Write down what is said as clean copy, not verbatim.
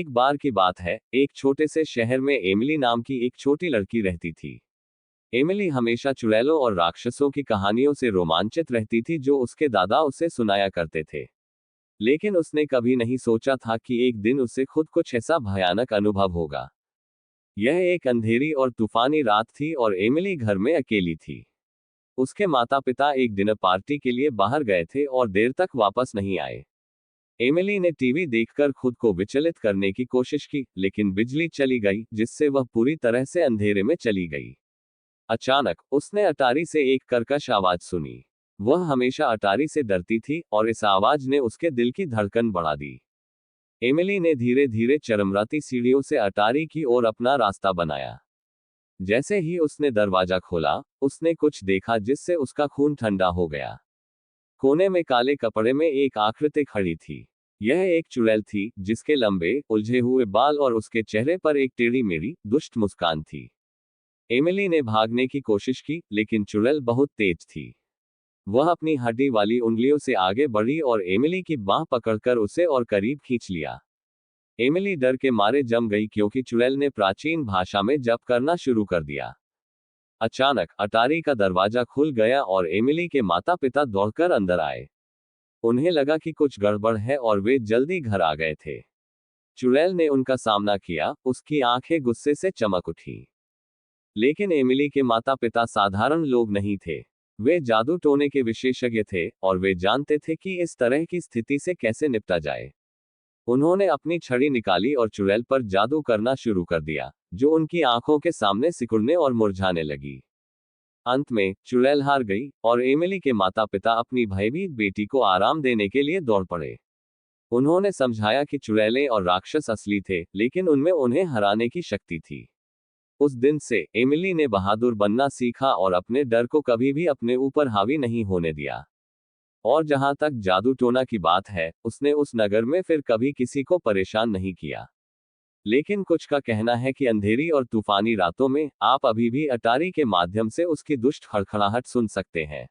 एक बार की बात है, एक छोटे से शहर में एमिली नाम की एक छोटी लड़की रहती थी। एमिली हमेशा चुड़ैलों और राक्षसों की कहानियों से रोमांचित रहती थी जो उसके दादा उसे सुनाया करते थे। लेकिन उसने कभी नहीं सोचा था कि एक दिन उसे खुद कुछ ऐसा भयानक अनुभव होगा। यह एक अंधेरी और तूफानी रात थी और एमिली घर में अकेली थी। उसके माता पिता एक डिनर पार्टी के लिए बाहर गए थे और देर तक वापस नहीं आए। एमिली ने टीवी देखकर खुद को विचलित करने की कोशिश की, लेकिन बिजली चली गई जिससे वह पूरी तरह से अंधेरे में चली गई। अचानक उसने अटारी से एक कर्कश आवाज सुनी। वह हमेशा अटारी से डरती थी और इस आवाज ने उसके दिल की धड़कन बढ़ा दी। एमिली ने धीरे धीरे चरमराती सीढ़ियों से अटारी की ओर अपना रास्ता बनाया। जैसे ही उसने दरवाजा खोला, उसने कुछ देखा जिससे उसका खून ठंडा हो गया। कोने में काले कपड़े में एक आकृति खड़ी थी। यह एक चुड़ैल थी जिसके लंबे उलझे हुए बाल और उसके चेहरे पर एक टेढ़ी मेढ़ी दुष्ट मुस्कान थी। एमिली ने भागने की कोशिश की, लेकिन चुड़ैल बहुत तेज थी। वह अपनी हड्डी वाली उंगलियों से आगे बढ़ी और एमिली की बाह पकड़कर उसे और करीब खींच लिया। एमिली डर के मारे जम गई क्योंकि चुड़ैल ने प्राचीन भाषा में जप करना शुरू कर दिया। अचानक अटारी का दरवाजा खुल गया और एमिली के माता पिता दौड़कर अंदर आए। उन्हें लगा कि कुछ गड़बड़ है और वे जल्दी घर आ गए थे। चुड़ैल ने उनका सामना किया, उसकी आंखें गुस्से से चमक उठी। लेकिन एमिली के माता पिता साधारण लोग नहीं थे। वे जादू टोने के विशेषज्ञ थे और वे जानते थे कि इस तरह की स्थिति से कैसे निपटा जाए। उन्होंने अपनी छड़ी निकाली और चुड़ैल पर जादू करना शुरू कर दिया, जो उनकी आंखों के सामने सिकुड़ने और मुरझाने लगी। अंत में चुड़ैल हार गई और एमिली के माता पिता अपनी भयभीत बेटी को आराम देने के लिए दौड़ पड़े। उन्होंने समझाया कि चुड़ैलें और राक्षस असली थे, लेकिन उनमें उन्हें हराने की शक्ति थी। उस दिन से एमिली ने बहादुर बनना सीखा और अपने डर को कभी भी अपने ऊपर हावी नहीं होने दिया। और जहां तक जादू टोना की बात है, उसने उस नगर में फिर कभी किसी को परेशान नहीं किया। लेकिन कुछ का कहना है कि अंधेरी और तूफानी रातों में आप अभी भी अटारी के माध्यम से उसकी दुष्ट खड़खड़ाहट सुन सकते हैं।